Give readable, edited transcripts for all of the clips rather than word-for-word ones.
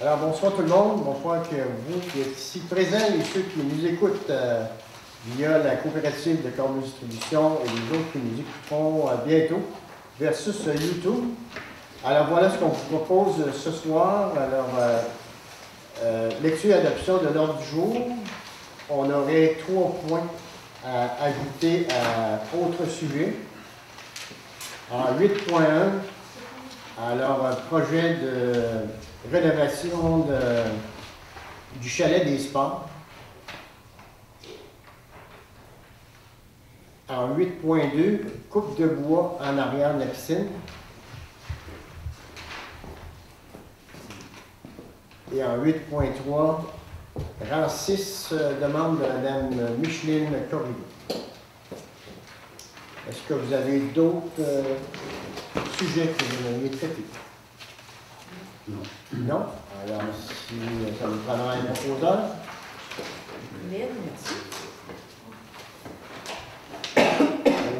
Alors, bonsoir tout le monde. Bonsoir que vous qui êtes ici présents et ceux qui nous écoutent via la coopérative de Cornus Distribution et les autres qui nous écouteront bientôt versus YouTube. Alors, voilà ce qu'on vous propose ce soir. Alors, lecture et adoption de l'ordre du jour. On aurait 3 points à ajouter à autre sujet. En 8.1, alors, un projet de rénovation du chalet des sports. En 8.2, coupe de bois en arrière de la piscine. Et en 8.3, rang 6, demande de Mme Micheline Corriveau. Est-ce que vous avez d'autres sujets que vous aimeriez traiter? Non. Non? Alors, si ça nous prendra un proposeur. Merci.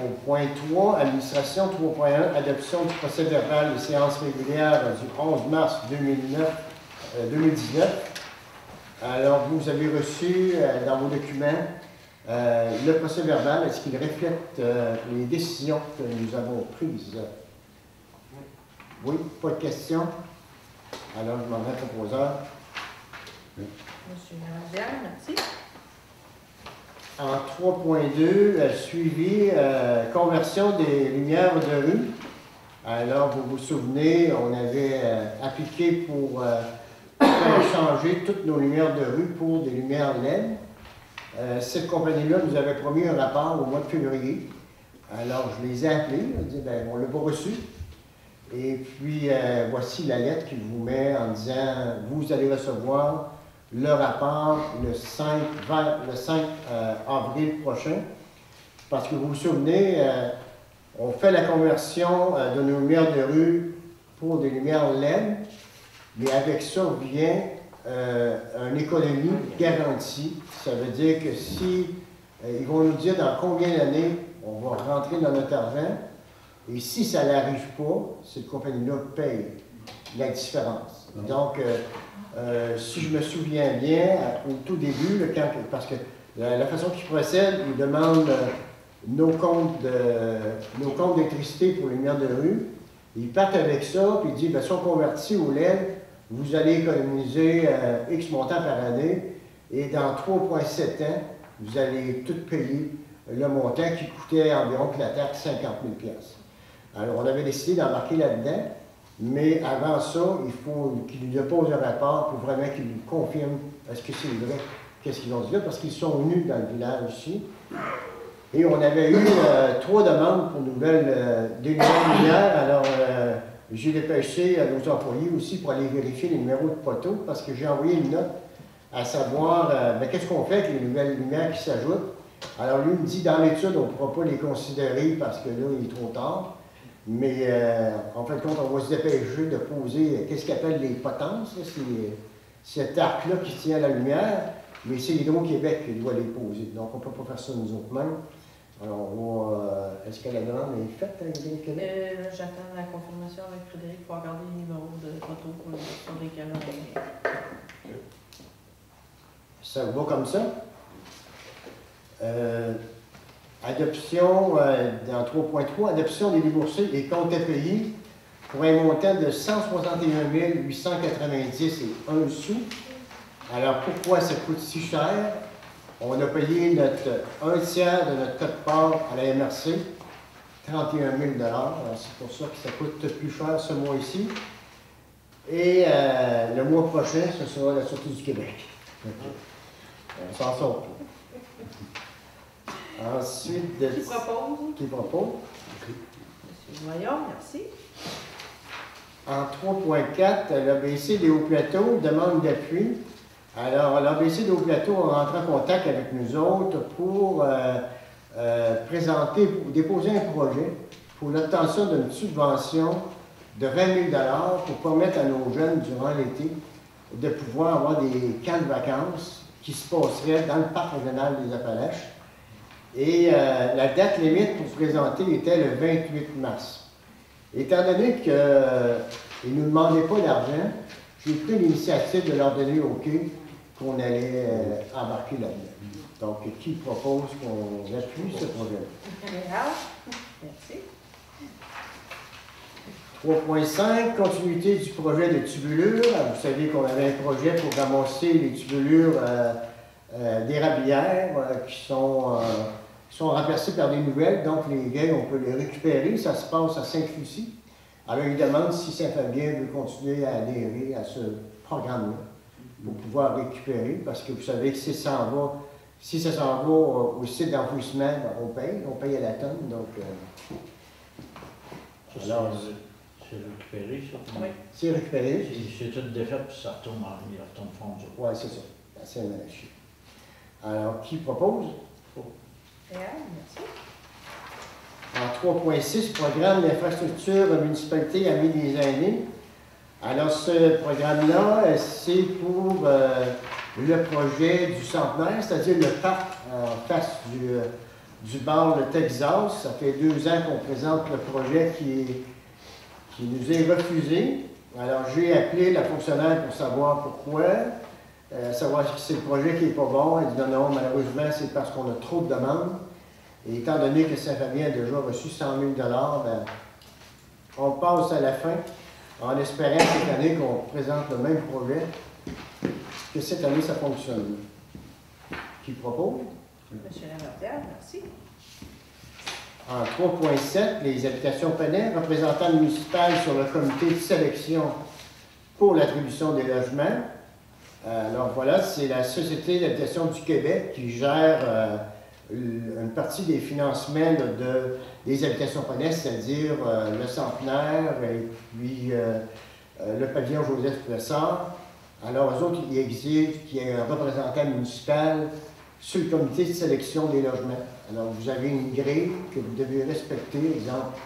Au point 3, administration 3.1, adoption du procès verbal des séances régulières du 11 mars 2019. Alors, vous avez reçu dans vos documents le procès verbal. Est-ce qu'il reflète les décisions que nous avons prises? Oui, pas de questions? Alors, je demanderai au proposeur. Monsieur Laverne, merci. En 3.2, suivi, conversion des lumières de rue. Alors, vous vous souvenez, on avait appliqué pour faire changer toutes nos lumières de rue pour des lumières LED. Cette compagnie-là nous avait promis un rapport au mois de février. Alors, je les ai appelés, je dis, ben, on ne l'a pas reçu. Et puis, voici la lettre qu'il vous met en disant, vous allez recevoir le rapport le 5 avril prochain. Parce que vous vous souvenez, on fait la conversion de nos lumières de rue pour des lumières LED, mais avec ça vient une économie garantie. Ça veut dire que si, ils vont nous dire dans combien d'années on va rentrer dans notre argent, et si ça n'arrive pas, cette compagnie-là paye la différence. Donc, si je me souviens bien, au tout début, parce que la façon qu'ils procèdent, ils demandent nos comptes d'électricité pour les lumières de rue. Ils partent avec ça, puis ils disent, bien, si on convertit au LED, vous allez économiser X montant par année, et dans 3,7 ans, vous allez tout payer le montant qui coûtait environ que la taxe 50 000 $. Alors, on avait décidé d'embarquer là-dedans, mais avant ça, il faut qu'ils nous déposent un rapport pour vraiment qu'ils nous confirment est-ce que c'est vrai, qu'est-ce qu'ils ont dit là, parce qu'ils sont venus dans le village ici. Et on avait eu 3 demandes pour nouvelles lumières. Alors, j'ai dépêché à nos employés aussi pour aller vérifier les numéros de poteaux, parce que j'ai envoyé une note à savoir qu'est-ce qu'on fait avec les nouvelles lumières qui s'ajoutent. Alors, lui me dit, dans l'étude, on ne pourra pas les considérer parce que là, il est trop tard. Mais en fin de compte, on va se dépêcher de poser qu'est-ce qu'il appelle les potences. C'est cet arc-là qui tient la lumière, mais c'est l'Hydro-Québec qui doit les poser. Donc, on ne peut pas faire ça nous autres mêmes. Alors, est-ce que la demande est faite avec l'Hydro-Québec? J'attends la confirmation avec Frédéric pour regarder les numéros de photos sur lesquels on est. Ça va comme ça? Adoption, dans 3.3, adoption des déboursés et comptes à payer pour un montant de 161 890 et 1 sou. Alors, pourquoi ça coûte si cher? On a payé un tiers de notre code-part à la MRC, 31 000 $. Alors, c'est pour ça que ça coûte plus cher ce mois-ci. Et le mois prochain, ce sera la Sûreté du Québec. On s'en sort pas. Ensuite, qui propose? Monsieur Voyons, merci. En 3.4, l'ABC des Hauts-Plateaux demande d'appui. Alors, l'ABC des Hauts-Plateaux a rentré en contact avec nous autres pour déposer un projet pour l'obtention d'une subvention de 20 000 $ pour permettre à nos jeunes, durant l'été, de pouvoir avoir des camps de vacances qui se passeraient dans le parc régional des Appalaches. Et la date limite pour se présenter était le 28 mars. Étant donné qu'ils ne nous demandaient pas d'argent, j'ai pris l'initiative de leur donner OK qu'on allait embarquer là-dedans. Donc, qui propose qu'on appuie ce projet-là? Merci. 3.5, continuité du projet de tubulure. Vous savez qu'on avait un projet pour ramasser les tubulures d'érablières qui sont remplacées par des nouvelles. Donc, les vieilles, on peut les récupérer. Ça se passe à Sainte-Lucie. Alors, il demande si Saint-Fabien veut continuer à adhérer à ce programme-là pour pouvoir récupérer. Parce que vous savez que si ça s'en va au site d'enfouissement, ben, on paye à la tonne. Donc, alors, c'est récupéré, ça? Oui. C'est récupéré. C'est toute défaite, puis ça retourne fondu. Oui, c'est ça. C'est un maraîcher. Alors, qui propose? Merci. En 3.6, programme d'infrastructure municipalité Amis des aînés. Alors, ce programme-là, c'est pour le projet du centenaire, c'est-à-dire le parc en face du bar Le Texas. Ça fait 2 ans qu'on présente le projet qui nous est refusé. Alors, j'ai appelé la fonctionnaire pour savoir pourquoi, savoir si c'est le projet qui n'est pas bon. Elle dit non, malheureusement, c'est parce qu'on a trop de demandes. Et étant donné que Saint-Fabien a déjà reçu 100 000 $, ben, on passe à la fin en espérant cette année qu'on présente le même projet, que cette année, ça fonctionne. Qui propose? Monsieur Lamartière, merci. En 3.7, les habitations Penet, représentant municipal sur le comité de sélection pour l'attribution des logements. Alors voilà, c'est la Société d'habitation du Québec qui gère une partie des financements des habitations Penet, c'est-à-dire le centenaire et puis le pavillon Joseph Plessard. Alors, eux autres, ils exigent qu'il y ait un représentant municipal sur le comité de sélection des logements. Alors, vous avez une grille que vous devez respecter, exemple,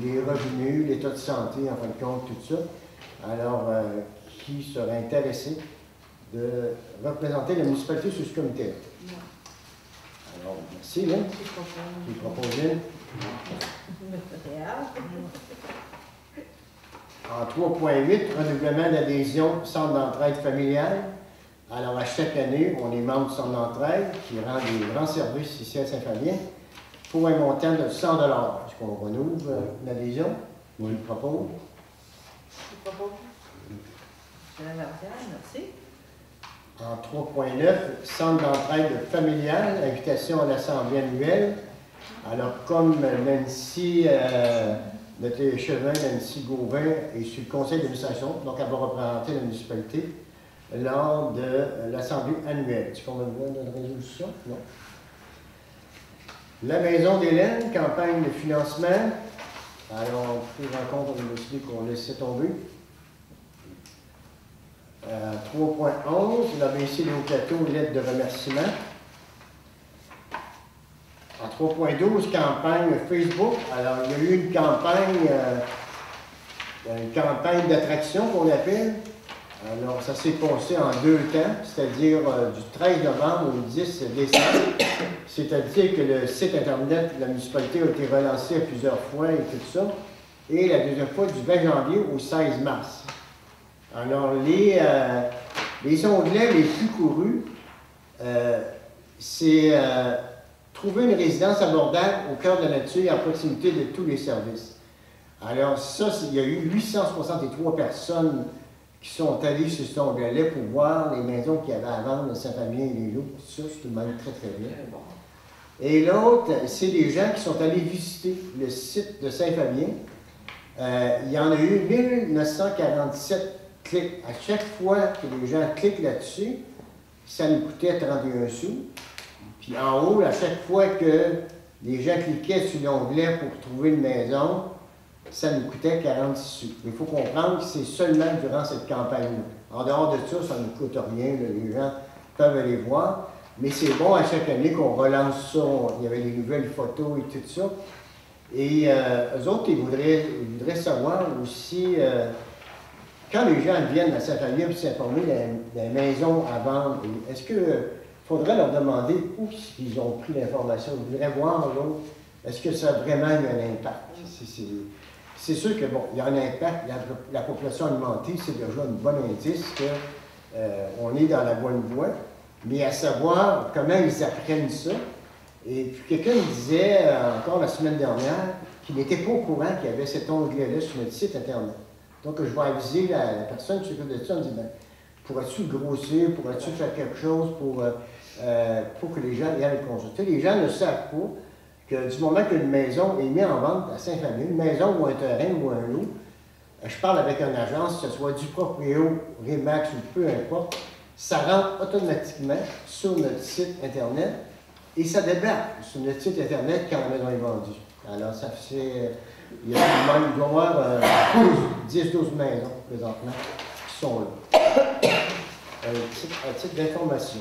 les revenus, l'état de santé, en fin de compte, tout ça. Alors, qui serait intéressé de représenter la municipalité sur ce comité-là? Alors, merci, Lynn. Qui propose Lynn? En 3.8, renouvellement d'adhésion centre d'entraide familiale. Alors, à chaque année, on est membre du centre d'entraide qui rend des grands services ici à Saint-Fabien pour un montant de 100 $. Est-ce qu'on renouvelle l'adhésion? Oui. Je propose. Je propose. Monsieur Lamartière, merci. En 3.9, centre d'entraide familiale, invitation à l'Assemblée annuelle. Alors, comme Nancy, notre échevin, Nancy Gauvin, est sur le conseil d'administration, donc elle va représenter la municipalité lors de l'Assemblée annuelle. Est-ce qu'on a besoin d'une résolution? Non. La Maison d'Hélène, campagne de financement. Alors, pris en compte, on a décidé qu'on laissait tomber. 3.11, l'ABC Léo Plateau, lettre de remerciement. En 3.12, campagne Facebook. Alors, il y a eu une campagne d'attraction qu'on appelle. Alors, ça s'est passé en 2 temps, c'est-à-dire du 13 novembre au 10 décembre. C'est-à-dire que le site Internet de la municipalité a été relancé à plusieurs fois et tout ça. Et la deuxième fois, du 20 janvier au 16 mars. Alors, les onglets les plus courus, c'est trouver une résidence abordable au cœur de la nature et à proximité de tous les services. Alors, ça, il y a eu 863 personnes qui sont allées sur cet onglet-là pour voir les maisons qu'il y avait à vendre de Saint-Fabien et les Loups. Ça, c'est tout de même très, très bien. Et l'autre, c'est des gens qui sont allés visiter le site de Saint-Fabien. Il y en a eu 1947 clics. À chaque fois que les gens cliquent là-dessus, ça nous coûtait 31 sous. Puis en haut, à chaque fois que les gens cliquaient sur l'onglet pour trouver une maison, ça nous coûtait 46 sous. Il faut comprendre que c'est seulement durant cette campagne-là. En dehors de ça, ça ne nous coûte rien. Là, les gens peuvent aller voir. Mais c'est bon à chaque année qu'on relance ça. Il y avait des nouvelles photos et tout ça. Et eux autres, ils voudraient savoir aussi, quand les gens viennent à Saint-Fabien pour s'informer des maisons à vendre, est-ce que faudrait leur demander où ils ont pris l'information. Ils voudraient voir, l'autre, est-ce que ça a vraiment eu un impact? C'est sûr que, bon, il y a un impact. La population augmentée, c'est déjà un bon indice qu'on est dans la bonne voie. Mais à savoir comment ils apprennent ça. Et puis quelqu'un me disait, encore la semaine dernière, qu'il n'était pas au courant qu'il y avait cet onglet-là sur notre site Internet. Donc, je vais aviser la personne qui s'occupe de ça, on dit, ben, pourrais-tu le grossir, pourrais-tu faire quelque chose pour que les gens y aillent le consulter? Les gens ne savent pas que du moment qu'une maison est mise en vente à Saint-Famille, une maison ou un terrain ou un lot, je parle avec une agence, que ce soit du proprio, Remax ou peu importe, ça rentre automatiquement sur notre site Internet et ça débarque sur notre site Internet quand la maison est vendue. Alors, ça fait. Il doit y avoir 10-12 maisons présentement qui sont là. À titre d'information.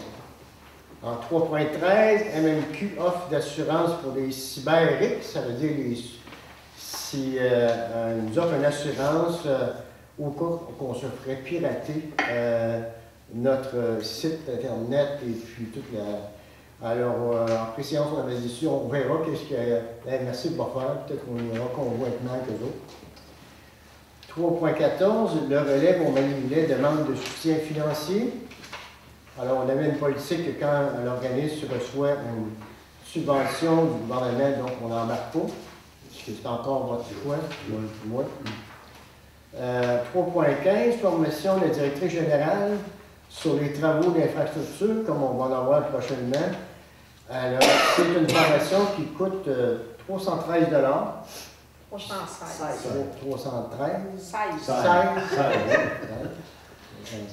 En 3.13, MMQ offre d'assurance pour les cyber-risques, ça veut dire si nous offre une assurance au cas qu'on se ferait pirater notre site Internet et puis toute la. Alors, en préséance, on avait dit dessus, on verra qu'est-ce que la MRC va faire, peut-être qu'on ira conjointement avec eux autres. 3.14, le relais pour Manille demande de soutien financier. Alors, on avait une politique que quand l'organisme reçoit une subvention du gouvernement, donc on n'embarque pas. C'est encore votre choix. Moi. 3.15, formation de la directrice générale sur les travaux d'infrastructure, comme on va en avoir prochainement. Alors, c'est une formation qui coûte 313 316. 313. 16.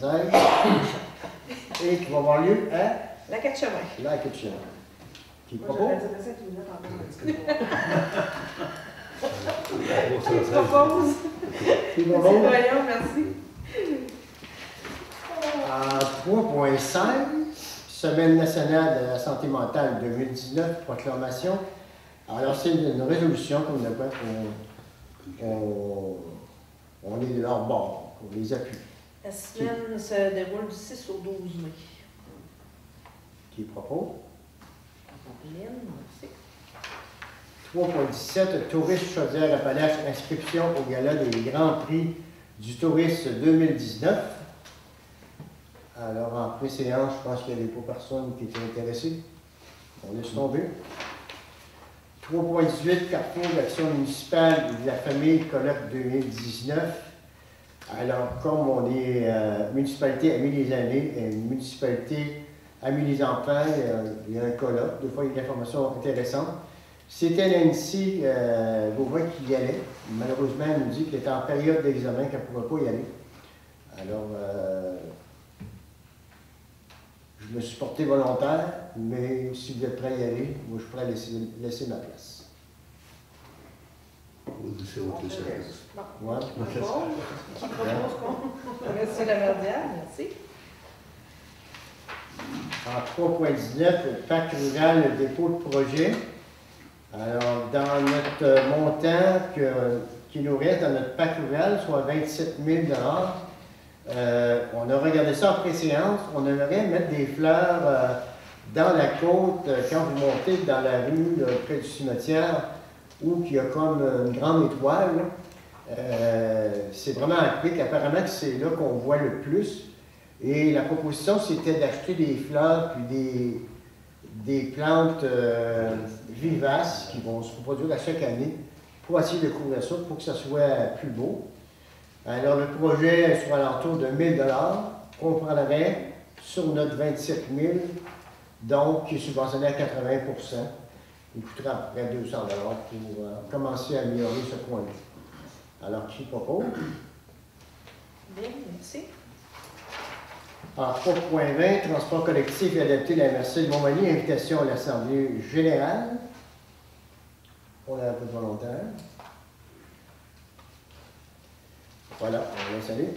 16. Et qui va avoir lieu à La Quête-Chemin. la Quête-Chemin. Qui Moi, propose? j'aurais dit 5 minutes en propose. Qui Voyons, propose? merci. En 3.5, Semaine nationale de la santé mentale 2019, proclamation. Alors, c'est une résolution comme le quoi on est de leur bord, on les appuie. La semaine se déroule du 6 au 12 mai. Qui propose? Lynn, merci. 3.17, Tourisme Chaudière-Appalaches, inscription au gala des Grands Prix du tourisme 2019. Alors, en préséance, je pense qu'il n'y avait pas personne qui était intéressé. On laisse tomber. 3.18, Carrefour d'action municipale de la famille colloque 2019. Alors, comme on est municipalité Amis les années, et municipalité Amis les enfants, il y a un colloque. Des fois, il y a des informations intéressantes. C'était Nancy Beauvois qui y allait. Malheureusement, elle nous dit qu'elle était en période d'examen, qu'elle ne pourrait pas y aller. Alors, je me suis porté volontaire, mais si vous êtes prêt à y aller, moi je suis prêt à laisser ma place. Ouais. Qui propose qu'on? Monsieur Laverdière, merci. En 3.19, le PAC rural, le dépôt de projet. Alors, dans notre montant qui nous reste dans notre PAC rural, soit 27 000 on a regardé ça en préséance. On aimerait mettre des fleurs dans la côte quand vous montez dans la rue près du cimetière où il y a comme une grande étoile. C'est vraiment un pic. Apparemment, c'est là qu'on voit le plus. Et la proposition, c'était d'acheter des fleurs puis des plantes vivaces qui vont se reproduire à chaque année pour essayer de couvrir ça, pour que ça soit plus beau. Alors, le projet est sur l'alentour de 1 000 qu'on prendrait sur notre 27 000 donc qui est subventionné à 80 il coûtera à peu près 200 pour commencer à améliorer ce point-là. Alors, qui propose? Bien, merci. En 3.20, transport collectif et adapté de la MRC de Montmagny, invitation à l'Assemblée générale. On a un peu de volontaire. Voilà, on laisse aller.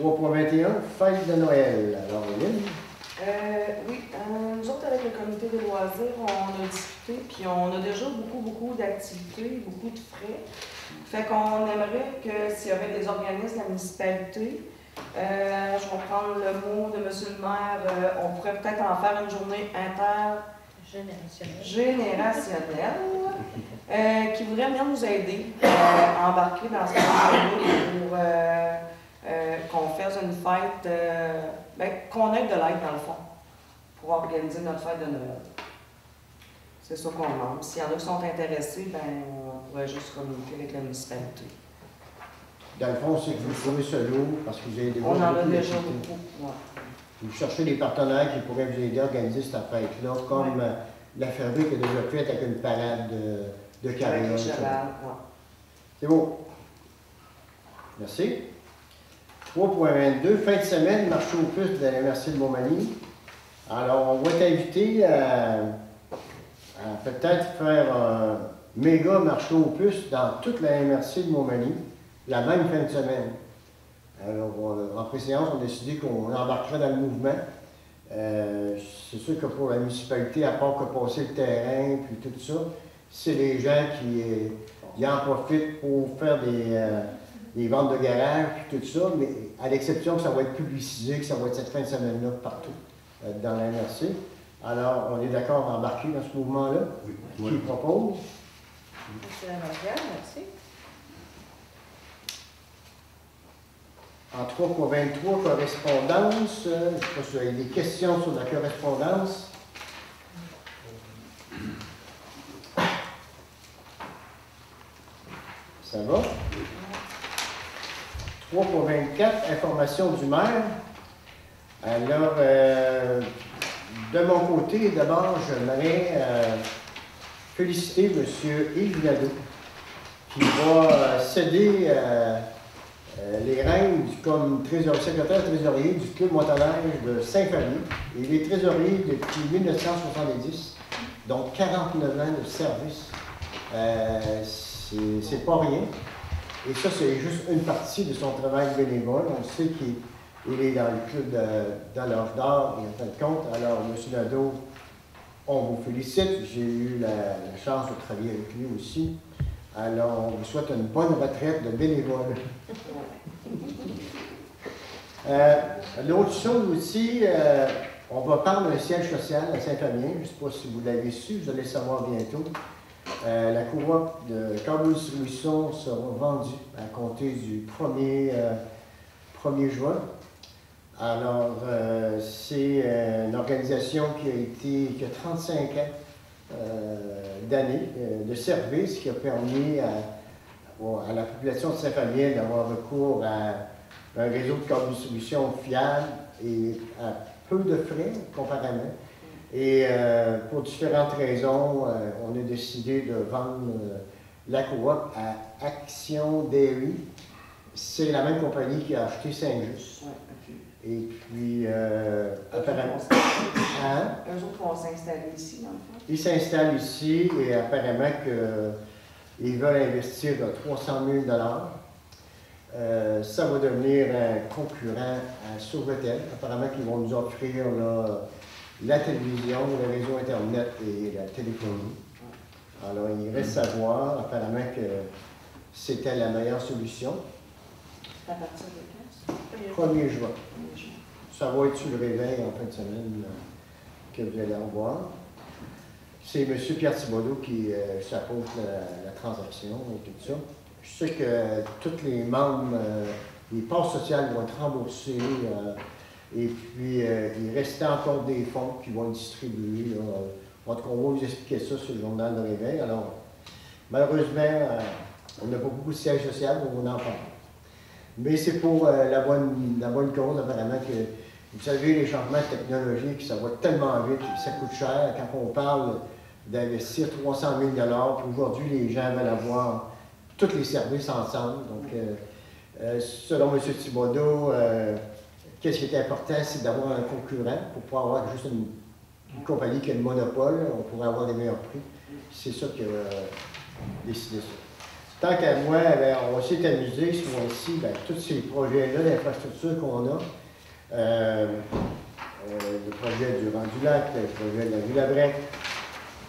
3.21, fête de Noël. Alors, Lynn? Oui, nous autres, avec le comité de loisirs, on a discuté, puis on a déjà beaucoup d'activités, beaucoup de frais. Fait qu'on aimerait que s'il y avait des organismes de la municipalité Je vais prendre le mot de M. le maire. On pourrait peut-être en faire une journée intergénérationnelle qui voudrait venir nous aider à embarquer dans ce projet pour qu'on fasse une fête, qu'on aide de l'aide dans le fond, pour organiser notre fête de Noël. C'est ça qu'on demande. S'il y en a qui sont intéressés, on pourrait juste communiquer avec la municipalité. Dans le fond, c'est que vous trouvez ce lot parce que vous avez déjà On en a beaucoup déjà d'activités. beaucoup. Ouais. Vous cherchez des partenaires qui pourraient vous aider à organiser cette fête-là, comme la fabrique a déjà faite avec une parade de carrière. Avec les chevals, C'est beau. Merci. 3.22, fin de semaine, marché aux puces de la MRC de Montmagny. Alors, on va t'inviter à peut-être faire un méga marché aux puces dans toute la MRC de Montmagny, la même fin de semaine. Alors, en préséance, on a décidé qu'on embarquerait dans le mouvement. C'est sûr que pour la municipalité, à part que passer le terrain, puis tout ça, c'est les gens qui en profitent pour faire des ventes de garage, puis tout ça, mais à l'exception que ça va être publicisé, que ça va être cette fin de semaine-là partout dans la MRC. Alors, on est d'accord à embarquer dans ce mouvement-là? Oui. Qui propose? C'est la Margare, merci. En 3.23, correspondance. Je ne sais pas si vous avez des questions sur la correspondance. Ça va? 3.24, information du maire. Alors, de mon côté, d'abord, j'aimerais féliciter M. Yves Nadeau, qui va céder les rênes comme secrétaire trésorier du Club Montagnage de Saint-Fabien. Il est trésorier depuis 1970, donc 49 ans de service. C'est pas rien. Et ça, c'est juste une partie de son travail bénévole. On sait qu'il est dans le club dans l'âge d'or, et en fin de compte. Alors, M. Nadeau, on vous félicite. J'ai eu la chance de travailler avec lui aussi. Alors, on vous souhaite une bonne retraite de bénévole. L'autre chose aussi, on va parler d'un siège social à Saint-Fabien. Je ne sais pas si vous l'avez su, vous allez le savoir bientôt. La coop de câble distribution sera vendue à compter du 1er juin. Alors, c'est une organisation qui a 35 ans d'années de service, qui a permis à la population de Saint-Fabien d'avoir recours à un réseau de câble distribution fiable et à peu de frais comparément. Et pour différentes raisons, on a décidé de vendre la coop à Action Dairy. C'est la même compagnie qui a acheté Saint-Just. Et puis, apparemment... Eux autres vont s'installer ici, dans le fond. Ils s'installent ici et apparemment qu'ils veulent investir de 300 000 $. Ça va devenir un concurrent à Sauvetel. Apparemment qu'ils vont nous offrir la télévision, le réseau Internet et la téléphonie. Alors, il reste à voir. Apparemment que c'était la meilleure solution. C'est à partir de quand? 1er juin. Ça va être sur le réveil en fin de semaine que vous allez en voir. C'est M. Pierre Thibodeau qui s'appose la transaction et tout ça. Je sais que tous les membres, les parts sociales vont être remboursés. Et puis, il reste encore des fonds qui vont être distribués. En tout cas, on va vous expliquer ça sur le journal de réveil. Alors, malheureusement, on n'a pas beaucoup de sièges sociaux, on en parle. Mais c'est pour la bonne cause, apparemment, que vous savez, les changements technologiques, ça va tellement vite, ça coûte cher. Quand on parle d'investir 300 000 $, puis aujourd'hui, les gens veulent avoir tous les services ensemble. Donc, selon M. Thibodeau, qu'est-ce qui est important, c'est d'avoir un concurrent pour pouvoir avoir juste une compagnie qui a le monopole. On pourrait avoir des meilleurs prix. C'est ça qui a décidé ça. Tant qu'à moi, on s'est amusé ce mois-ci, tous ces projets-là, l'infrastructure qu'on a, le projet du Rendu-Lac, le projet de la Ville-à-Brec,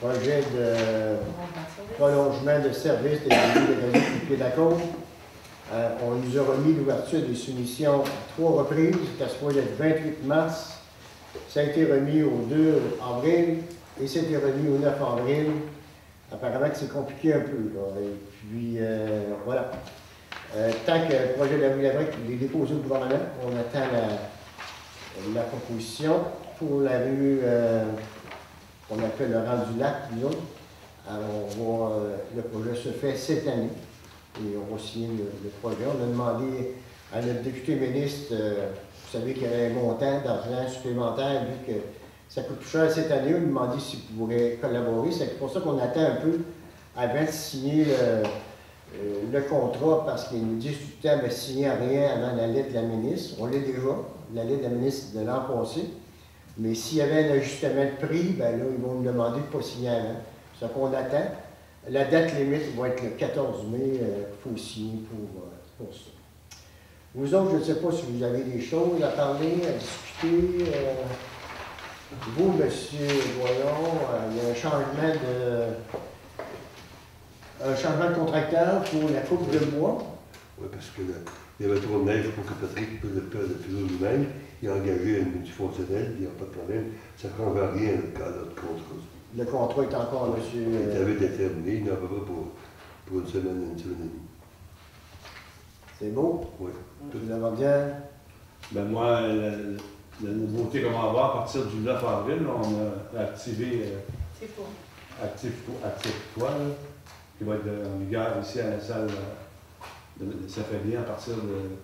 le projet de prolongement de service des réseaux de la côte, On nous a remis l'ouverture des soumissions à 3 reprises, qu'à ce soit le 28 mars, ça a été remis au 2 avril et ça a été remis au 9 avril. Apparemment que c'est compliqué un peu, là. Et puis, voilà. Tant que le projet de la rue Lavrecq est déposé au gouvernement, on attend la proposition pour la rue qu'on appelle le rang du lac, nous autres. Alors, le projet se fait cette année et on va signer le projet. On a demandé à notre député ministre, vous savez qu'il y avait un montant d'argent supplémentaire, vu que ça coûte plus cher cette année, on lui a demandé s'il pourrait collaborer. C'est pour ça qu'on attend un peu avant de signer le contrat, parce qu'ils nous disent tout le temps de signer rien avant la lettre de la ministre. On l'a déjà, la lettre de la ministre de l'an passé. Mais s'il y avait un ajustement de prix, ben là, ils vont nous demander de ne pas signer avant. C'est ça qu'on attend. La date limite va être le 14 mai, il faut signer pour ça. Vous autres, je ne sais pas si vous avez des choses à parler, à discuter. Vous, monsieur Voyon, il y a un changement de contracteur pour la coupe de bois. Oui, parce qu'il y avait trop de neige pour que Patrick puisse le faire lui-même. Il a engagé une multifonctionnelle, il n'y a pas de problème. Ça ne change rien à notre contrat. Le contrat est encore, monsieur. Il avait été terminé, il n'en avait pas pour une semaine et demie. C'est beau? Oui. Vous avez bien? Ben moi, la nouveauté qu'on va avoir à partir du 9 avril, on a activé Active-toi, qui va être en vigueur ici à la salle de Saint-Fabien à partir de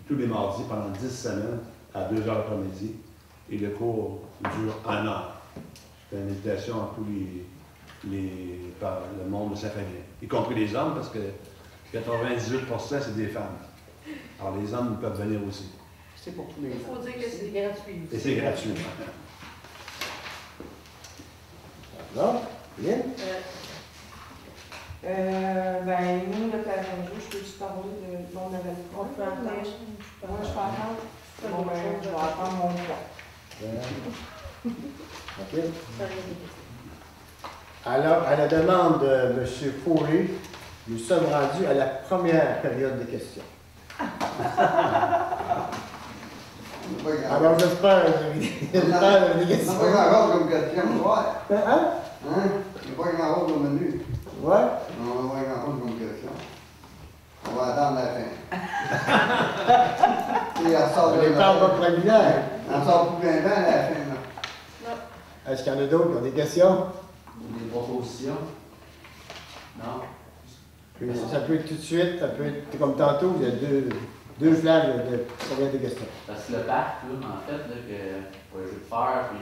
tous les mardis pendant 10 semaines à 2 heures l'après-midi. Et le cours dure 1 heure. C'est une invitation à tous par le monde de Saint-Fabien, y compris les hommes, parce que 98% c'est des femmes. Alors les hommes peuvent venir aussi. C'est pour tous les Il faut dire que c'est gratuit. Et c'est gratuit. Non? Bien? Ben, nous, le Carinjo, je peux-tu parler de mon événement? On peut attendre. Moi, je peux attendre. Bon, ben, je vais attendre mon choix. OK. Alors, à la demande de M. Foley, nous sommes rendus à la première période de questions. Alors, j'espère des questions. C'est pas grand-chose comme question, ouais. Hein? Hein? C'est pas grand-chose au menu. Ouais? Non, on va pas grand-chose comme question. On va attendre la fin. Et elle sort On les parle pas préliminaire. Elle sort plus bien à la fin, là. Est-ce qu'il y en a d'autres qui ont des questions? Des propositions? Non? Ça peut être tout de suite, ça peut être comme tantôt, il y a deux flags de période de questions. Parce que le parc, là, en fait, là, pour le jeu de fer, puis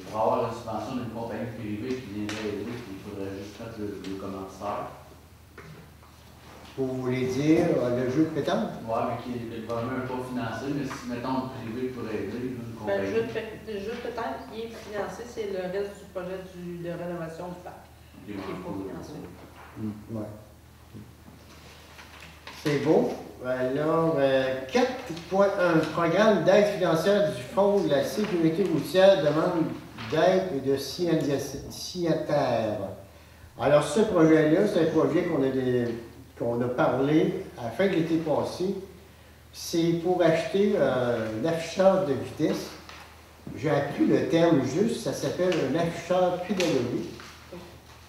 pour avoir la subvention d'une compagnie privée qui viendrait aider, puis il faudrait juste mettre le commanditaire. Vous voulez dire le jeu de pétanque? Oui, mais qui est vraiment pas financé, mais si, mettons, le privé pourrait aider, une compagnie. Le jeu peut-être qui est financé, c'est le reste du projet de rénovation du parc, qui n'est pas financé. Ouais. C'est beau. Alors, 4.1, programme d'aide financière du Fonds de la sécurité routière demande d'aide et de signataires. Alors, ce projet-là, c'est un projet qu'on a parlé à la fin de l'été passé. C'est pour acheter un afficheur de vitesse. J'ai appris le terme juste, ça s'appelle un afficheur pédagogique.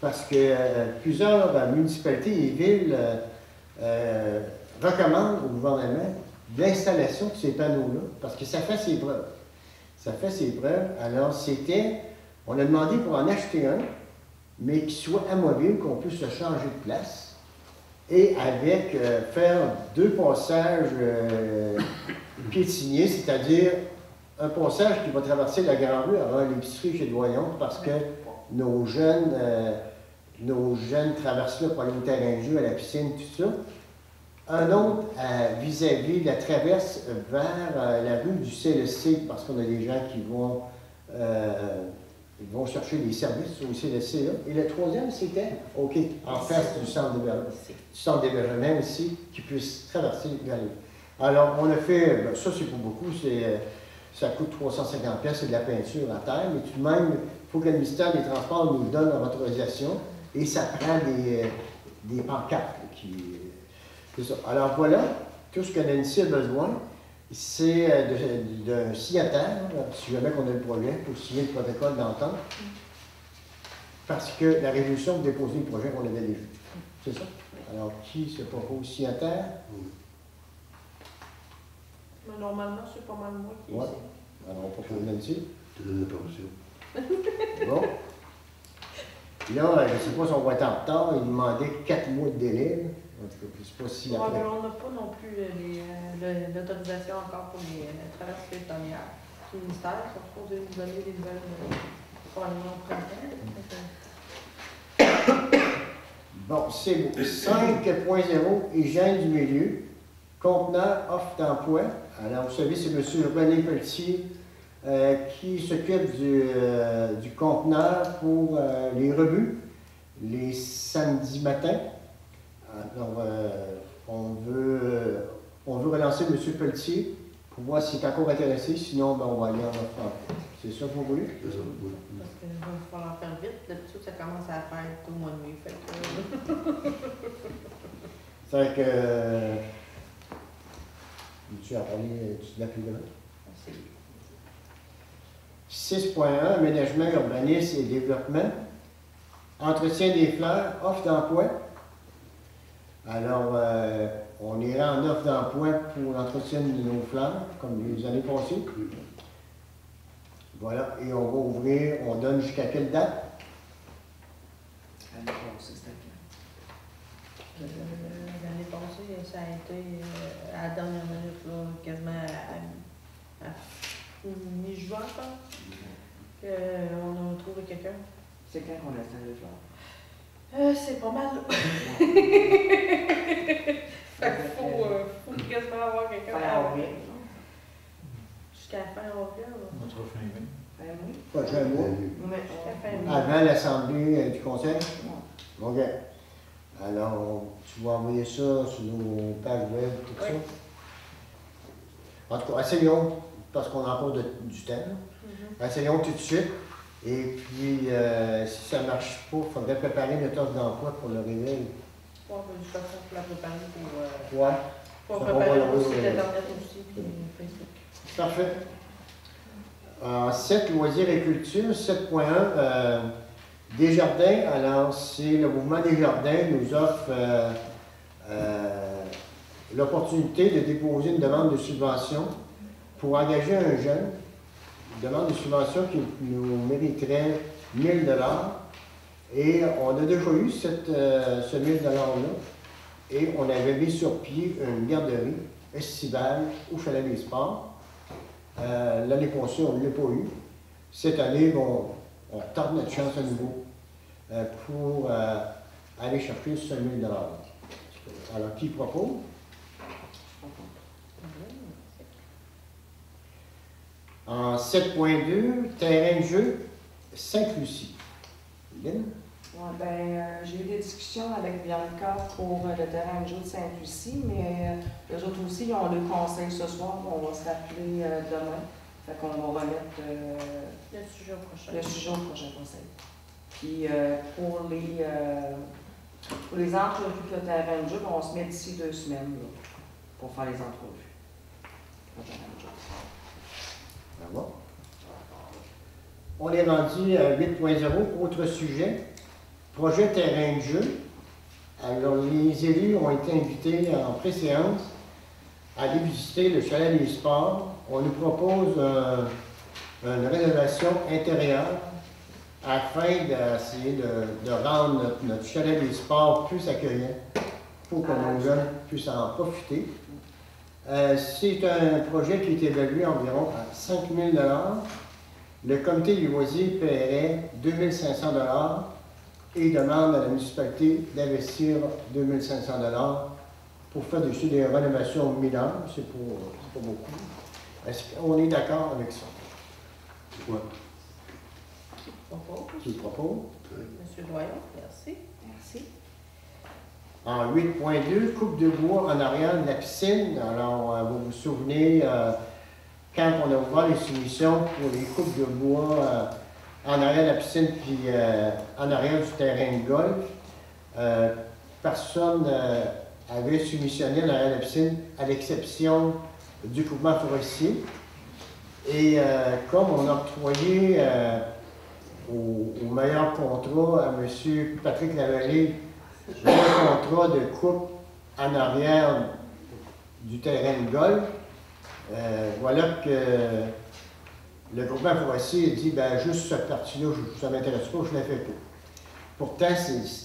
Parce que plusieurs municipalités et villes recommandent au gouvernement l'installation de ces panneaux-là, parce que ça fait ses preuves. Ça fait ses preuves. Alors, on a demandé pour en acheter un, mais qui soit amovible, qu'on puisse se changer de place, et avec faire 2 passages piétinés, c'est-à-dire un passage qui va traverser la Grande Rue avant l'épicerie chez Doyon, parce que nos jeunes traversent là pour aller au terrain de jeu, à la piscine, tout ça. Un autre vis-à-vis la traverse vers la rue du CLSC, parce qu'on a des gens qui vont chercher des services au CLSC là. Et le troisième, c'était, OK, en face du centre d'hébergement ici, qui puisse traverser vers les... Alors, on a fait, ça c'est pas beaucoup, ça coûte 350$, c'est de la peinture à terre, mais tout de même, il faut que le ministère des Transports nous donne leur autorisation, et ça prend des pancartes C'est ça. Alors voilà, tout ce que Nancy a besoin, c'est d'un signataire, si jamais on a le projet, pour signer le protocole d'entente. Parce que la résolution pour déposer le projet, on l'avait déjà. C'est ça? Alors, qui se propose signataire? Mais normalement, c'est pas mal moi qui Ouais. sais. Alors, on propose Nancy. Tu donnes la permission. Bon. Là, je ne sais pas si on va être en retard. Il demandait 4 mois de délai. En tout cas, je ne sais pas si Ouais, après. mais on n'a pas non plus l'autorisation encore pour les traverses pétrolières du ministère. Ils sont supposés nous donner des nouvelles probablement au printemps. Bon, c'est beau. 5.0, hygiène du milieu. Contenant, offre d'emploi. Alors, vous savez, c'est M. René Pelletier qui s'occupe du conteneur pour les rebuts, les samedis matins. Alors, on veut relancer M. Pelletier pour voir s'il est encore intéressé. Sinon, ben, on va aller en offre d'emploi. C'est ça que vous voulez? C'est ça, oui. Parce qu'il va falloir faire vite. D'habitude, ça commence à faire au mois de mai. Fait que... C'est que. Tu as parlé de la plus grande. 6.1, aménagement, urbanisme et développement. Entretien des fleurs, offre d'emploi. Alors, on ira en offre d'emploi pour l'entretien de nos fleurs, comme les années passées. Voilà, et on va ouvrir, on donne jusqu'à quelle date? L'année passée, ça a été à la dernière minute, là, quasiment à mi-juin, je pense, qu'on a trouvé quelqu'un. C'est quand qu'on installe les fleurs? C'est pas mal. Fait qu'il faut quasiment avoir quelqu'un. Fin avril. Jusqu'à la fin avril. Notre fin mai. Ben oui. Pas un mois. Jusqu'à la fin mai. Avant l'Assemblée du Conseil? OK. Alors, tu vas envoyer ça sur nos pages web, tout ça? Oui. En tout cas, essayons, parce qu'on a encore du temps. Essayons tout de suite. Et puis, si ça ne marche pas, il faudrait préparer notre offre d'emploi pour le réveil. Ouais, ben, de toute façon, il faut la préparer pour Ouais. Ça, préparer on va le site l'envoyer. Internet aussi, puis Facebook. Parfait. 7, loisirs et culture. 7.1, Desjardins. Alors, c'est le mouvement Desjardins nous offre l'opportunité de déposer une demande de subvention pour engager un jeune. Une demande de subvention qui nous mériterait 1 000 $. Et on a déjà eu ce 1 000 $-là. Et on avait mis sur pied une garderie estivale au Chalet des Sports. L'année passée, on ne l'a pas eu. Cette année, on tente notre chance à nouveau pour aller chercher ce 1 000 $. Alors, qui propose? En 7.2, terrain de jeu, Sainte-Lucie. Lynn? Ouais, j'ai eu des discussions avec Bianca pour le terrain de jeu de Sainte-Lucie, mais les autres aussi, ils ont le conseil ce soir. On va se rappeler demain. Fait qu'on va remettre Le sujet au prochain. le sujet au prochain conseil. Puis pour les entrevues pour le terrain de jeu, on se met d'ici 2 semaines là, pour faire les entrevues. Le terrain de jeu. Bravo. On est rendu à 8.0, autre sujet, projet terrain de jeu. Alors, les élus ont été invités en pré-séance à aller visiter le Chalet des Sports. On nous propose une rénovation intérieure afin d'essayer de rendre notre Chalet des Sports plus accueillant pour que nos jeunes puissent en profiter. C'est un projet qui est évalué environ à 5 000 $. Le comité du loisir paierait 2 500 $ et demande à la municipalité d'investir 2 500 $ pour faire des rénovations mineures. C'est pas beaucoup. Est-ce qu'on est d'accord avec ça? Ouais. Qui propose? Monsieur Doyon, merci. Merci. En 8.2, coupe de bois en arrière de la piscine. Alors, vous vous souvenez, quand on a ouvert les soumissions pour les coupes de bois en arrière de la piscine puis en arrière du terrain de golf, personne avait soumissionné l'arrière de la piscine à l'exception du groupement forestier. Et comme on a octroyé au meilleur contrat à M. Patrick Lavallée le contrat de coupe en arrière du terrain de golf, voilà que le groupement forestier dit ben, juste cette partie-là, ça ne m'intéresse pas, je ne la fais pas. Pourtant,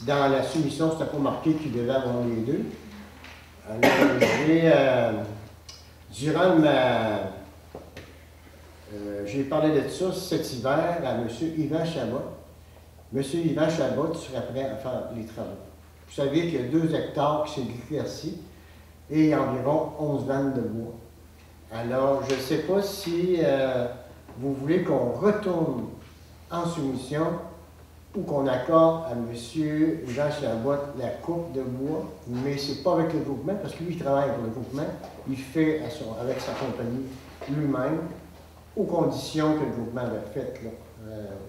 dans la soumission, c'était pas marqué qu'il devait avoir les deux. Alors, durant j'ai parlé de ça cet hiver à M. Yvan Chabot. M. Yvan Chabot serait prêt à faire les travaux. Vous savez qu'il y a 2 hectares qui sont éclaircis et environ 11 vannes de bois. Alors, je ne sais pas si vous voulez qu'on retourne en soumission ou qu'on accorde à M. Yvan Chabot la coupe de bois, mais ce n'est pas avec le groupement, parce que lui, il travaille pour le groupement, il fait avec sa compagnie lui-même, aux conditions que le groupement avait faites. Là,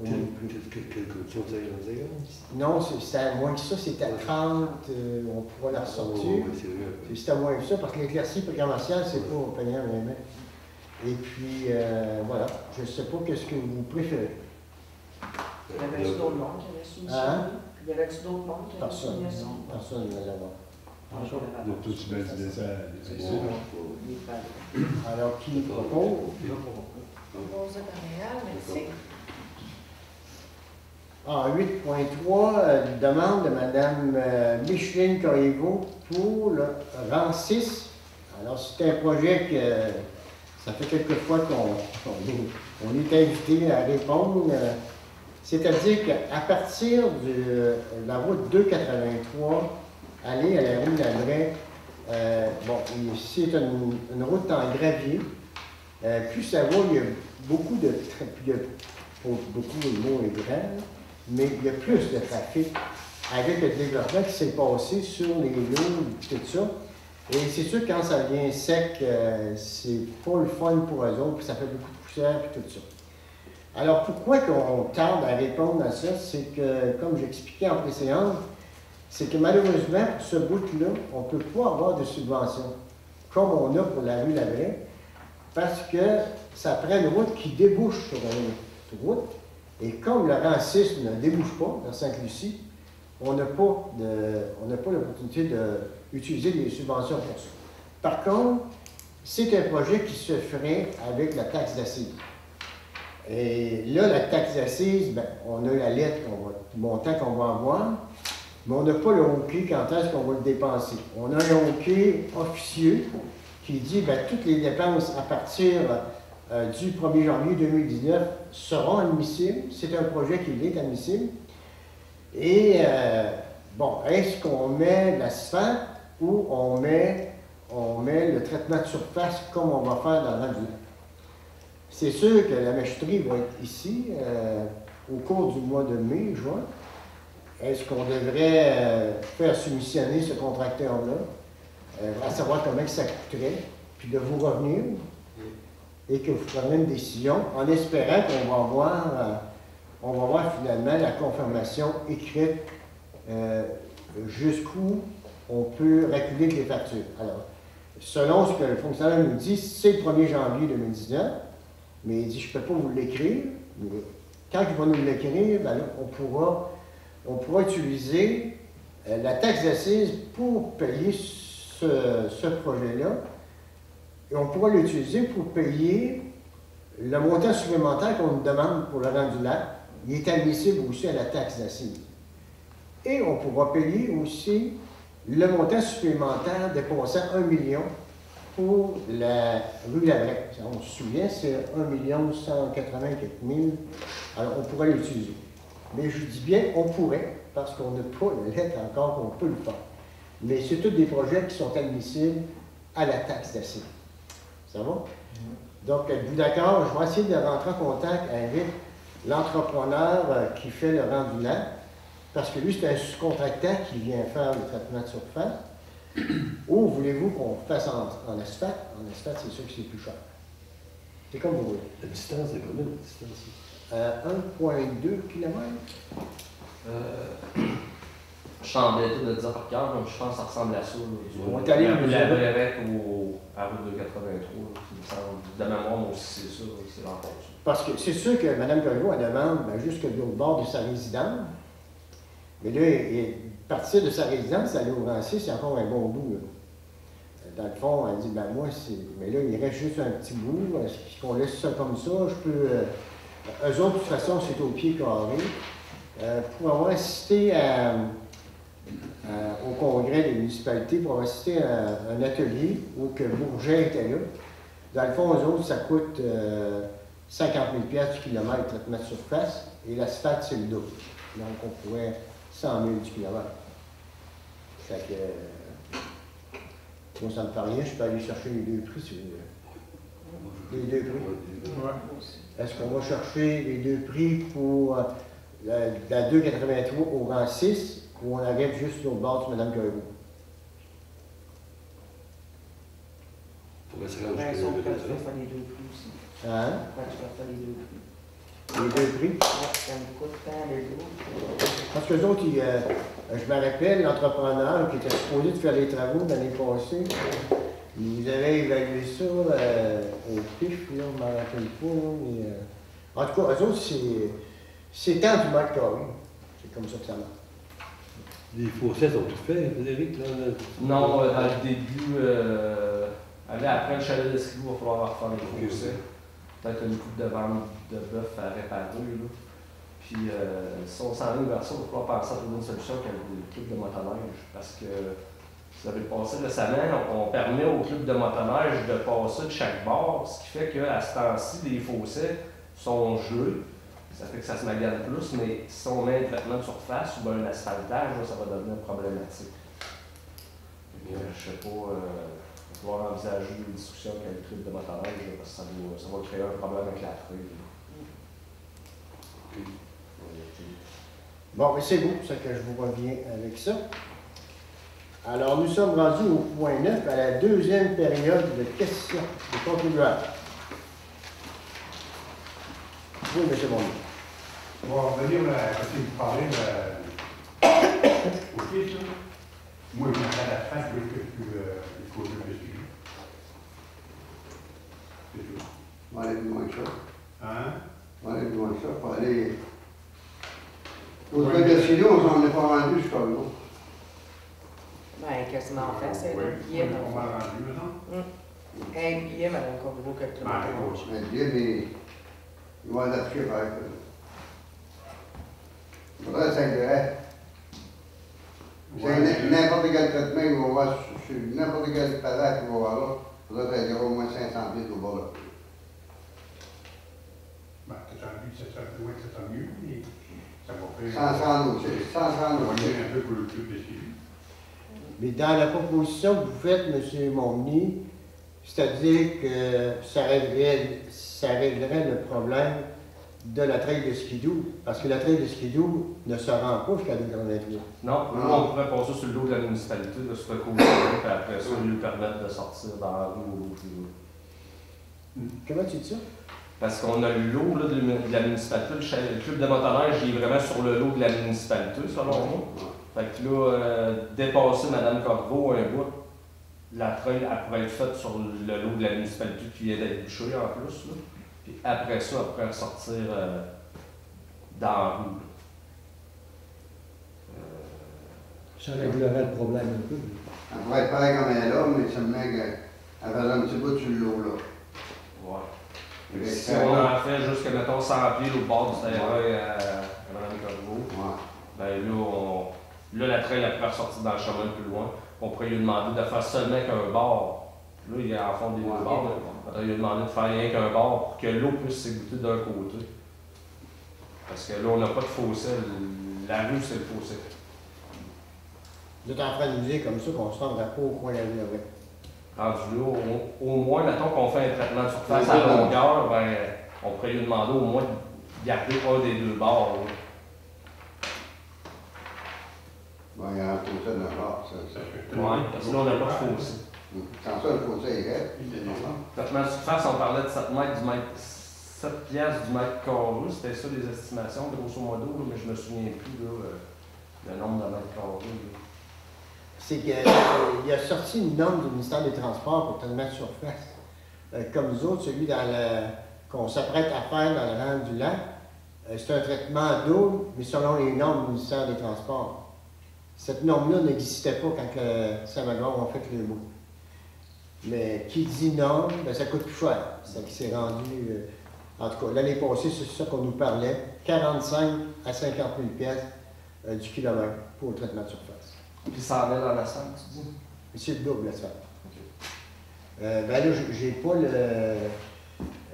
Quelle condition vous avez dit? Non, c'était à moins que ça, c'était à 30, on pourra la ressortir. C'était à moins que ça, parce que l'éclaircie commerciale, c'est pas payant même. Et puis, voilà, je ne sais pas qu'est-ce que vous préférez. Il y avait-tu d'autres mondes qui avaient soumissionné? Il y avait-tu d'autres mondes qui avaient soumissionné? Personne ne va l'avoir. Donc, toi, tu mets du dessin. Alors, qui propose? Proposé par Réal, merci. En 8.3, demande de Mme Micheline Corriveau pour le rang 6. Alors, c'est un projet que ça fait quelques fois qu'on est invité à répondre. C'est-à-dire qu'à partir de la route 283, aller à la rue d'Albret, c'est une route en gravier. Plus ça va, il y a beaucoup de mots et grands, mais il y a plus de trafic avec le développement qui s'est passé sur les lots et tout ça. Et c'est sûr que quand ça devient sec, c'est pas le fun pour eux autres, puis ça fait beaucoup de poussière et tout ça. Alors pourquoi qu'on tarde à répondre à ça, c'est que, comme j'expliquais en préséance, c'est que malheureusement, pour ce bout-là, on ne peut pas avoir de subvention, comme on a pour la rue Lavray, parce que ça prend une route qui débouche sur une route, et comme le rang 6 ne débouche pas dans Sainte-Lucie, on n'a pas l'opportunité d'utiliser des subventions pour ça. Par contre, c'est un projet qui se ferait avec la taxe d'assises. Et là, la taxe d'assises, on a la lettre, le montant qu'on va avoir, mais on n'a pas le hockey quand est-ce qu'on va le dépenser. On a un hockey officieux qui dit que toutes les dépenses à partir du 1er janvier 2019 seront admissibles. C'est un projet qui est admissible. Et, est-ce qu'on met l'asphalte ou on met le traitement de surface comme on va faire dans le rendu? C'est sûr que la mècheterie va être ici au cours du mois de mai, juin. Est-ce qu'on devrait faire soumissionner ce contracteur-là, à savoir comment ça coûterait, puis de vous revenir et que vous preniez une décision en espérant qu'on va voir finalement la confirmation écrite jusqu'où on peut reculer les factures. Alors, selon ce que le fonctionnaire nous dit, c'est le 1er janvier 2019, mais il dit, je ne peux pas vous l'écrire, mais quand il va nous l'écrire, là, on pourra utiliser la taxe d'assises pour payer ce projet-là, et on pourra l'utiliser pour payer le montant supplémentaire qu'on nous demande pour le rendu lac. Il est admissible aussi à la taxe d'assises. Et on pourra payer aussi le montant supplémentaire dépassant 1 million pour la rue Lavray. On se souvient, c'est 1 180 000. Alors, on pourrait l'utiliser. Mais je dis bien on pourrait, parce qu'on n'a pas la lettre encore qu'on peut le faire. Mais c'est tous des projets qui sont admissibles à la taxe d'assises. Ça va? Donc, êtes-vous d'accord? Je vais essayer de rentrer en contact avec l'entrepreneur qui fait le rendu lac, parce que lui, c'est un sous-contractant qui vient faire le traitement de surface. Ou voulez-vous qu'on fasse en asphalte? En asphalte, c'est sûr que c'est plus cher. C'est comme vous voulez. La distance est combien, la distance? 1,2 km. Je suis embêté de le dire par cœur, mais je pense que ça ressemble à ça. Là, On est allé la mesurer. avec à route de 83, qui me semble. De mémoire, moi aussi, c'est ça, c'est l'enfance. Parce que c'est sûr que Mme Corriveau, elle demande ben, jusque de l'autre bord de sa résidence. Mais là, partir de sa résidence, aller au Rancier, c'est encore un bon bout. Là. Dans le fond, elle dit, ben moi, c'est. Mais là, il reste juste un petit bout. Si on laisse ça comme ça, je peux. Eux autres, de toute façon, c'est au pied carré. Pour avoir assisté au congrès des municipalités, pour avoir assisté à un atelier où que Bourget était là. Dans le fond, eux autres, ça coûte 50 000 $ du kilomètre de traitement de surface, et l'asphalte, c'est le double. Donc, on pourrait 100 000 du kilomètre. Fait que, moi, ça me fait rien, je peux aller chercher les deux prix, si vous voulez. Les deux prix. Est-ce qu'on va chercher les deux prix pour la 283 au rang 6, ou on arrête juste sur le bord de Mme Corriveau? Pour essayer Ben, de si on peut faire les deux prix aussi. Hein? Quand tu vas faire les deux prix. Les deux prix? Ouais, ça me coûte tant les deux. Parce que les autres, je me rappelle, l'entrepreneur qui était supposé de faire les travaux l'année passée, il vous avait évalué ça au pif, là, je ne me rappelle pas. Là, mais, en tout cas, eux autres, c'est tant du mètre carré. C'est comme ça que ça marche. Les fossés sont tous faits, Frédéric, là? Non, dans le début, après le chalet d'Esquilou, il va falloir refaire les fossés. Peut-être une coupe de vente de bœuf à réparer. Là. Puis si on s'en vers ça, il va falloir penser à trouver une solution avec le club de motoneige. Parce que vous avez passé récemment, on permet au club de motoneige de passer de chaque bord, ce qui fait qu'à ce temps-ci, les fossés sont gelés. Ça fait que ça se magane plus, mais si on met un traitement de surface ou un asphaltage, là, ça va devenir problématique. Je ne sais pas, on va pouvoir envisager une discussion avec le club de motoneige, là, parce que ça va créer un problème avec la feuille. Bon, mais c'est beau, c'est que je vous reviens avec ça. Alors, nous sommes rendus au point 9, à la deuxième période de questions des contribuables. Oui, M. Bondy. On va revenir parce que vous parlez au fils, là. Moi, je m'attends à la fin, je veux que il faut que je suive. C'est tout. On va aller plus loin que ça. Hein? On va aller plus loin que ça pour aller. Au truc de Silo, on s'en est pas rendu jusqu'à là. Ben, quasiment en fait, c'est Oui, un billet. on m'a rendu, maintenant. Un billet, Mme Corriveau, quelque chose. Mais bien, mais ils vont l'afficher par exemple. Il faudrait que ça irait. C'est n'importe quel traitement qu'il va voir, sur n'importe quel palais qu'il va voir là, il faudrait qu'il y ait au moins 500 litres au bas là. Ben, c'est ça, loin que ça mieux, mais ça va faire. 500 nous, c'est 500 nous. On va dire un peu pour le club de Silo. Mais dans la proposition que vous faites, M. Monny, c'est-à-dire que ça réglerait le problème de la traite de skidoo, parce que la traite de skidoo ne se rend pas jusqu'à 283. Non, nous, on pourrait passer sur le dos de la municipalité, de ce côté-là, puis après ça, lui permettre de sortir dans la rue ou plus loin. Comment tu dis ça? Parce qu'on a l'eau là, de la municipalité, le club de motoneige, il est vraiment sur le lot de la municipalité, selon moi. Fait que là, dépasser Mme Corriveau un bout, la trail, elle pourrait être faite sur le lot de la municipalité qui vient d'être bouché en plus. Là. Puis après ça, elle pourrait ressortir dans la rue. Ça réglerait le problème un peu. Ça pourrait être pareil comme elle est là, mais ça me met qu'elle faisait un petit bout sur l'eau là. Ouais. Si on en fait jusqu'à, mettons, 100 pieds au bord du terrain à Mme Corriveau, ben là, la trail, elle pourrait ressortir dans le chemin plus loin. On pourrait lui demander de faire seulement qu'un bord. Là, il y a en fond des deux bords. On pourrait lui demander de faire rien qu'un bord pour que l'eau puisse s'égoutter d'un côté. Parce que là, on n'a pas de fossé. La rue, c'est le fossé. Vous êtes en train de nous dire comme ça qu'on se rendra pas au coin de la rue avec. Rendu là, au moins, mettons qu'on fait un traitement de surface à longueur, ben, on pourrait lui demander au moins de garder un des deux bords. Là. Bon, il y a un fossé d'un bord, ça. Oui, parce que là, on n'a pas de fossé. Sans ça, le fossé est raide. Traitement de surface, on parlait de 7 mètres du mètre, 7 piastres du mètre carré, c'était ça les estimations, grosso modo, mais je me souviens plus. Là, le nombre de mètres carrés. Là. C'est qu'il a sorti une norme du ministère des Transports pour traitement de surface. Comme nous autres, celui qu'on s'apprête à faire dans le rang du lac, c'est un traitement d'eau, mais selon les normes du ministère des Transports. Cette norme-là n'existait pas quand Saint-Magloire a fait le mot. Mais qui dit norme, ben, ça coûte plus cher. Ça qui s'est rendu, en tout cas, l'année passée, c'est ça qu'on nous parlait, 45 à 50 000 pièces du kilomètre pour le traitement de surface. Puis 100 000 dans la salle, tu dis? C'est le double, ça. OK. Ben là, j'ai pas le.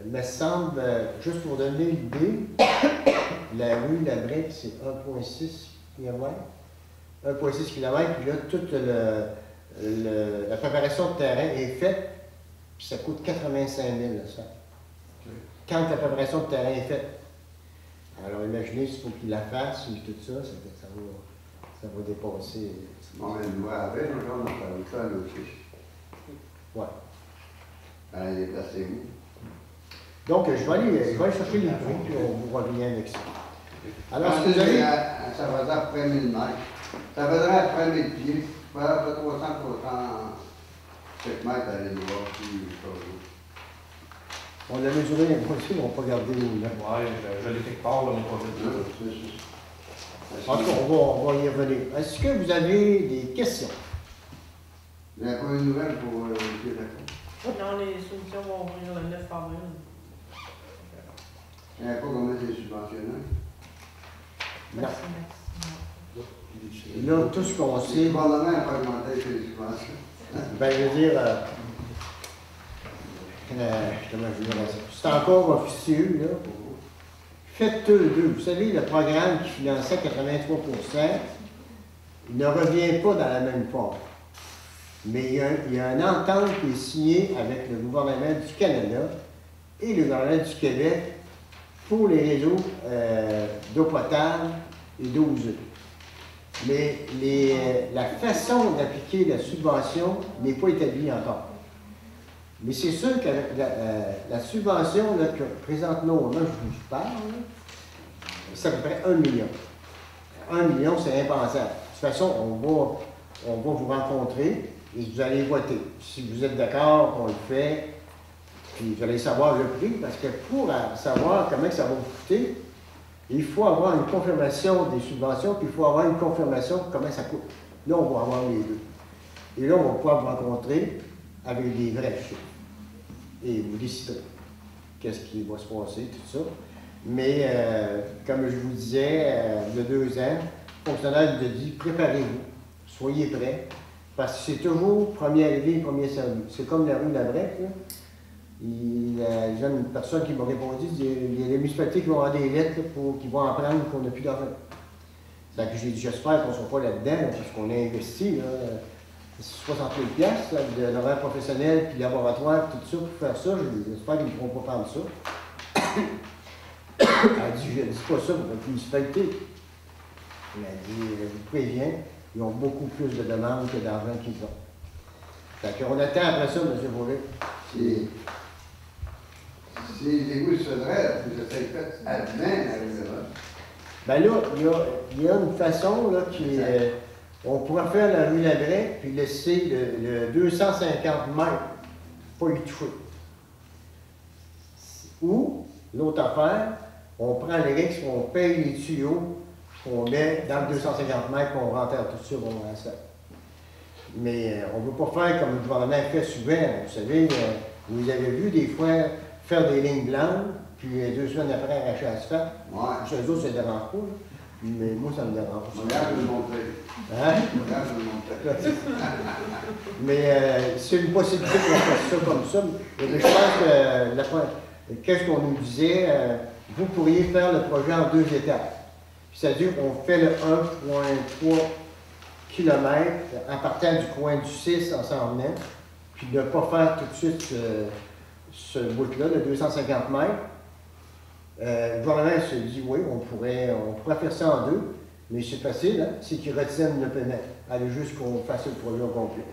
Me semble, juste pour donner une idée, la rue La Brique, c'est 1,6 km. 1,6 km, puis là, toute la préparation de terrain est faite, puis ça coûte 85 000, ça. OK. Quand la préparation de terrain est faite. Alors, imaginez s'il faut qu'il la fasse, et tout ça, ça va dépasser. On va le voir avec, on va faire ça à l'autre. Ouais. Elle est placée où? Donc, je vais aller chercher les prix, puis on vous revient avec ça. Alors, Quand ce que vous avez. ça faisait après 1000 mètres. Ça faisait après 1000 pieds. Ça faisait après 300, 7 mètres à aller le voir, puis On l'a mesuré l'année passée, on va pas garder les notes. Ouais, je l'ai quelque part, là, mais pas vite. En tout cas, on va y revenir. Est-ce que vous avez des questions? Il n'y a pas une nouvelle pour le Québec. Non, les solutions vont ouvrir le 9 avril. Il n'y a pas combien de subventionnés. Non. Merci. Là, tout ce qu'on Le sait, gouvernement n'a pas augmenté les subventions. ben, je veux dire, comment je veux dire ça? C'est encore officieux, là. Faites-le deux. Vous savez, le programme qui finançait 83%, il ne revient pas dans la même forme. Mais il y a une entente qui est signée avec le gouvernement du Canada et le gouvernement du Québec pour les réseaux d'eau potable et d'eau usée. Mais la façon d'appliquer la subvention n'est pas établie encore. Mais c'est sûr que la subvention là, que présentement, moi je vous parle, c'est à peu près 1 million. 1 million, c'est impensable. De toute façon, on va vous rencontrer et vous allez voter. Si vous êtes d'accord, on le fait, puis vous allez savoir le prix, parce que pour savoir comment ça va vous coûter, il faut avoir une confirmation des subventions, puis il faut avoir une confirmation de comment ça coûte. Là, on va avoir les deux. Et là, on va pouvoir vous rencontrer avec des vrais chiffres. Et vous déciderez qu'est-ce qui va se passer, tout ça. Mais, comme je vous disais, il y a 2 ans, le fonctionnaire nous a dit, préparez-vous, soyez prêts, parce que c'est toujours premier arrivé, premier servi. C'est comme la rue Labrec, là. Il y a une personne qui m'a répondu, il y a des municipalités qui vont avoir des lettres qui vont apprendre qu'on n'a plus d'argent. C'est que j'ai dit, j'espère qu'on ne sera pas là-dedans, parce qu'on a investi là, 60 000 $, de l'horaire professionnel, puis laboratoire, tout ça, pour faire ça. J'espère qu'ils ne pourront pas prendre ça. Elle a dit, je ne dis pas ça pour votre municipalité. Elle a dit, je vous préviens, ils ont beaucoup plus de demandes que d'argent qu'ils ont. Fait qu'on attend après ça, M. Bourré. Si les goûts se faisaient, vous êtes fait à demain, Ben là, il y a une façon là, qui on pourrait faire la rue Labrec puis laisser le 250 mètres pas y toucher. Ou, l'autre affaire, on prend les risques, on paye les tuyaux, on met dans le 250 mètres, on rentre tout ça, on va ça. Mais on ne veut pas faire comme le gouvernement fait souvent. Vous savez, vous avez vu des fois faire des lignes blanches, puis 2 semaines après arracher l'asphalte. Ouais. Chez eux autres, ça ne dérange pas. Là. Mais moi, ça me dérange. Regarde, je vais le montrer. Hein? Regarde, je vais le montrer. Mais c'est une possibilité qu'on fasse ça comme ça. Mais je pense que qu'est-ce qu'on nous disait, vous pourriez faire le projet en 2 étapes. C'est-à-dire qu'on fait le 1,3 km en partant du coin du 6 en s'en venant, puis de ne pas faire tout de suite ce bout-là, de 250 mètres. Le gouvernement se dit, oui, on pourrait faire ça en 2, mais c'est facile, hein? C'est qu'ils retiennent le paiement. Aller juste qu'on fasse le projet au complet.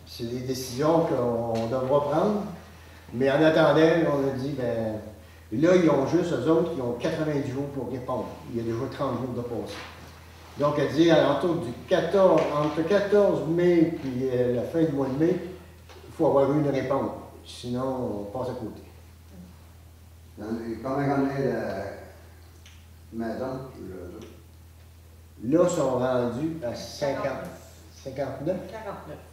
C'est des décisions qu'on devra prendre, mais en attendant, on a dit, ben, Et là, ils ont juste, eux autres, ils ont 90 jours pour répondre. Il y a déjà 30 jours de passé. Donc, elle dit, entre le 14 mai et la fin du mois de mai, il faut avoir eu une réponse. Sinon, on passe à côté. Combien on est de maison? Là, ils sont rendus à 50, 59?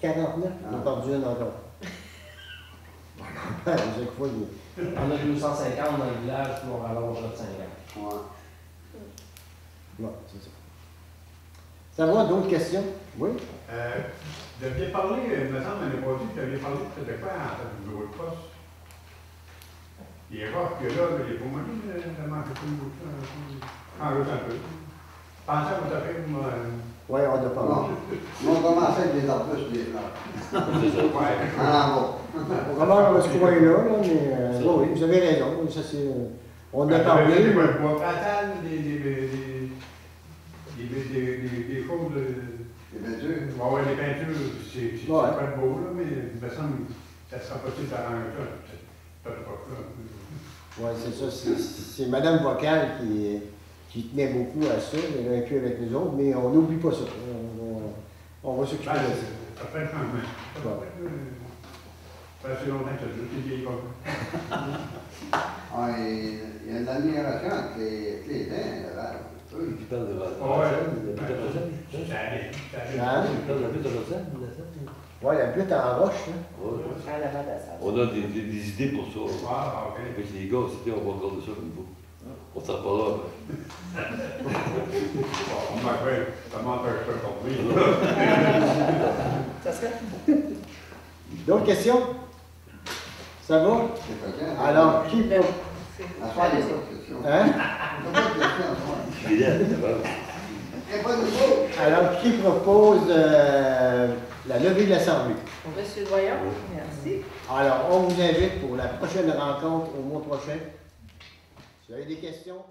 49? On a perdu une encore. Chaque fois, On a 250 dans le village, puis on rallonge à 50. Ouais. Bon, c'est ça. Ça va, d'autres questions? Oui? Vous aviez parlé, il me semble, l'année passée, vous aviez parlé de quoi en fait, du bureau de poste? Il est rare que là, il est pour moi, de manquer tout le monde, en route un peu. Pensez à vous taper, vous Oui, on a parlé. On commence avec des arbustes, des fleurs. Ouais. En bas. On commence dans ce coin-là, mais oui, vous avez raison. Ça, c'est, on a parlé. Des bois platanes, des choses de. Des peintures. Oui, les peintures, c'est pas beau, là, mais il me semble que ça sera possible d'arranger ça. Peut-être pas ça. Oui, c'est ça. C'est Mme Vocal qui tenait beaucoup à ça, elle a vécu avec nous autres, mais on n'oublie pas ça. On va s'occuper de ça. Ça fait un changement. Ça fait assez longtemps que ça dure, c'est vieille comme Ah, il y a une admiration entre les dents, là. Oui, qui parle de la Oui, la butte en roche, là. On a des idées pour ça. Ah, ok. Avec les gars, c'était on va regarder ça comme vous. On s'en parlera après. On m'appelle, ça m'empêche pas de Ça serait? D'autres questions? Ça va? Alors, qui peut... À faire des questions. Hein? Pas de questions, à faire. Je suis là, d'abord. Il n'y a pas de mots. Alors, qui propose la levée de l'Assemblée? Monsieur Doyon, merci. Alors, on vous invite pour la prochaine rencontre au mois prochain. Si vous avez des questions...